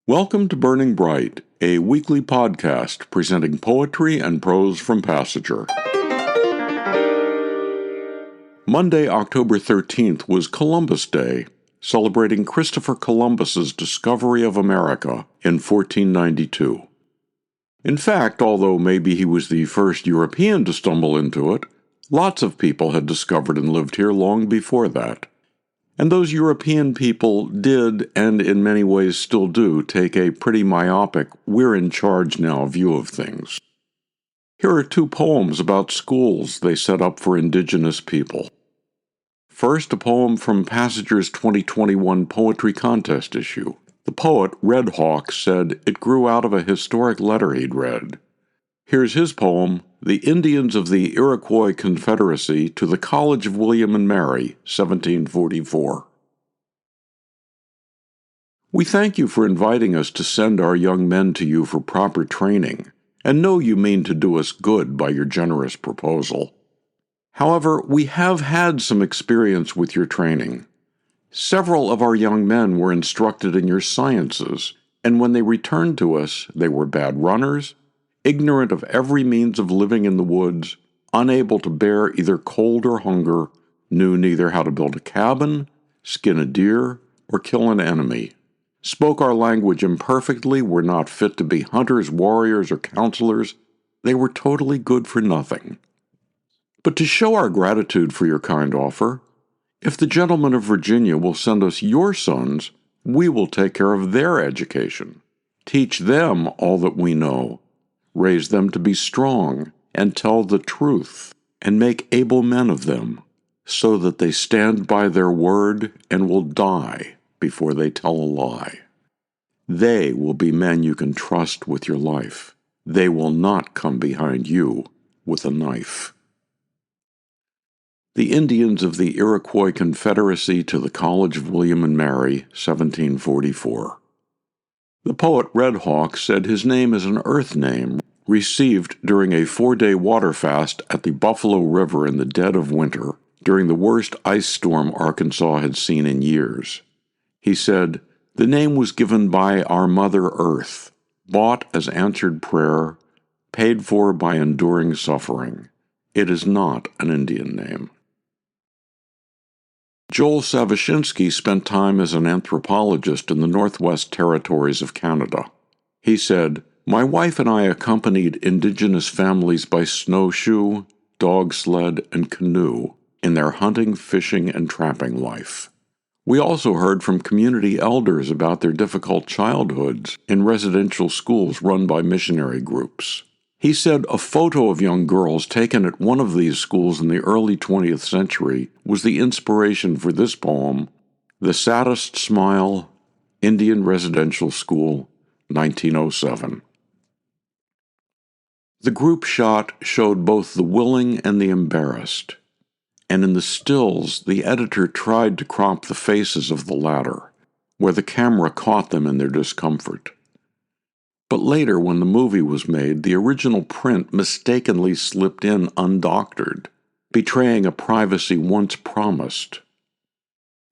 Welcome to Burning Bright, a weekly podcast presenting poetry and prose from Passager. Monday, October 13th was Columbus Day, celebrating Christopher Columbus's discovery of America in 1492. In fact, although maybe he was the first European to stumble into it, lots of people had discovered and lived here long before that. And those European people did, and in many ways still do, take a pretty myopic, we're-in-charge-now view of things. Here are two poems about schools they set up for Indigenous people. First, a poem from Passager's 2021 Poetry Contest issue. The poet, Red Hawk, said it grew out of a historic letter he'd read. Here's his poem, The Indians of the Iroquois Confederacy to the College of William and Mary, 1744. We thank you for inviting us to send our young men to you for proper training, and know you mean to do us good by your generous proposal. However, we have had some experience with your training. Several of our young men were instructed in your sciences, and when they returned to us, they were bad runners, ignorant of every means of living in the woods, unable to bear either cold or hunger, knew neither how to build a cabin, skin a deer, or kill an enemy, spoke our language imperfectly, were not fit to be hunters, warriors, or counselors. They were totally good for nothing. But to show our gratitude for your kind offer, if the gentlemen of Virginia will send us your sons, we will take care of their education, teach them all that we know, raise them to be strong, and tell the truth, and make able men of them, so that they stand by their word and will die before they tell a lie. They will be men you can trust with your life. They will not come behind you with a knife. The Indians of the Iroquois Confederacy to the College of William and Mary, 1744. The poet Red Hawk said his name is an earth name received during a 4-day water fast at the Buffalo River in the dead of winter, during the worst ice storm Arkansas had seen in years. He said, "The name was given by our Mother Earth, bought as answered prayer, paid for by enduring suffering. It is not an Indian name." Joel Savishinsky spent time as an anthropologist in the Northwest Territories of Canada. He said, "My wife and I accompanied Indigenous families by snowshoe, dog sled, and canoe in their hunting, fishing, and trapping life. We also heard from community elders about their difficult childhoods in residential schools run by missionary groups." He said a photo of young girls taken at one of these schools in the early 20th century was the inspiration for this poem, The Saddest Smile, Indian Residential School, 1907. The group shot showed both the willing and the embarrassed, and in the stills the editor tried to crop the faces of the latter, where the camera caught them in their discomfort. But later, when the movie was made, the original print mistakenly slipped in undoctored, betraying a privacy once promised.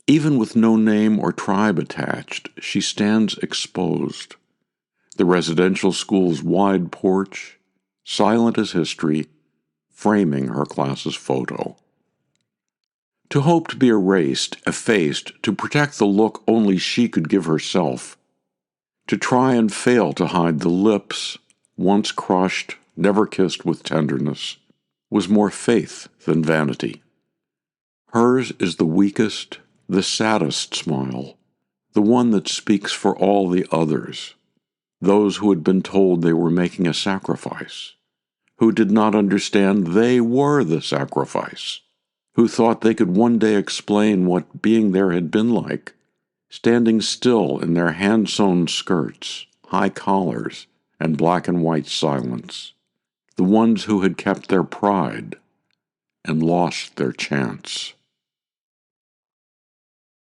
Even with no name or tribe attached, she stands exposed. The residential school's wide porch, silent as history, framing her class's photo. To hope to be erased, effaced, to protect the look only she could give herself, to try and fail to hide the lips, once crushed, never kissed with tenderness, was more faith than vanity. Hers is the weakest, the saddest smile, the one that speaks for all the others, those who had been told they were making a sacrifice, who did not understand they were the sacrifice, who thought they could one day explain what being there had been like, standing still in their hand-sewn skirts, high collars, and black and white silence, the ones who had kept their pride and lost their chance.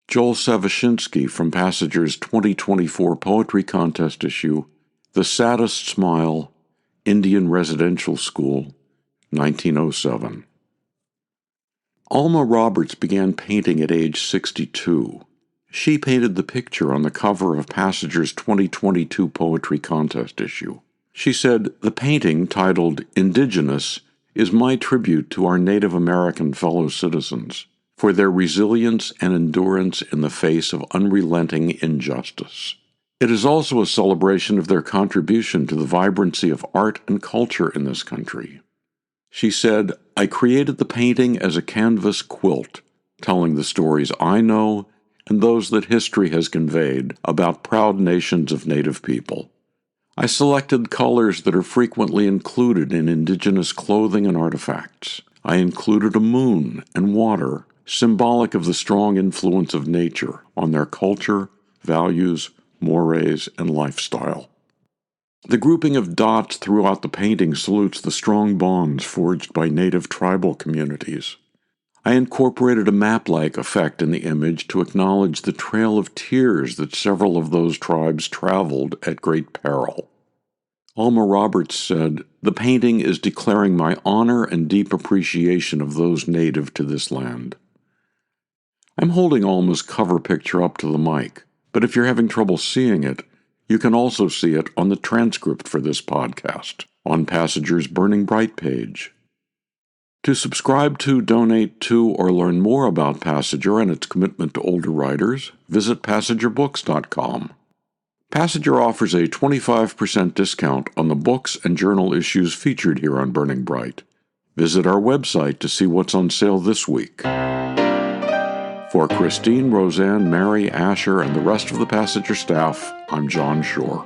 Joel Savishinsky from Passager's 2024 Poetry Contest issue, The Saddest Smile, Indian Residential School, 1907. Alma Roberts began painting at age 62. She painted the picture on the cover of Passager's 2022 Poetry Contest issue. She said, "The painting, titled Indigenous, is my tribute to our Native American fellow citizens for their resilience and endurance in the face of unrelenting injustice. It is also a celebration of their contribution to the vibrancy of art and culture in this country." She said, "I created the painting as a canvas quilt, telling the stories I know and those that history has conveyed about proud nations of Native people. I selected colors that are frequently included in Indigenous clothing and artifacts. I included a moon and water, symbolic of the strong influence of nature on their culture, values, mores, and lifestyle." The grouping of dots throughout the painting salutes the strong bonds forged by Native tribal communities. I incorporated a map-like effect in the image to acknowledge the trail of tears that several of those tribes traveled at great peril. Alma Roberts said, "The painting is declaring my honor and deep appreciation of those native to this land." I'm holding Alma's cover picture up to the mic, but if you're having trouble seeing it, you can also see it on the transcript for this podcast, on Passager's Burning Bright page. To subscribe to, donate to, or learn more about Passager and its commitment to older writers, visit PassagerBooks.com. Passager offers a 25% discount on the books and journal issues featured here on Burning Bright. Visit our website to see what's on sale this week. For Christine, Roseanne, Mary, Asher, and the rest of the Passager staff, I'm John Shore.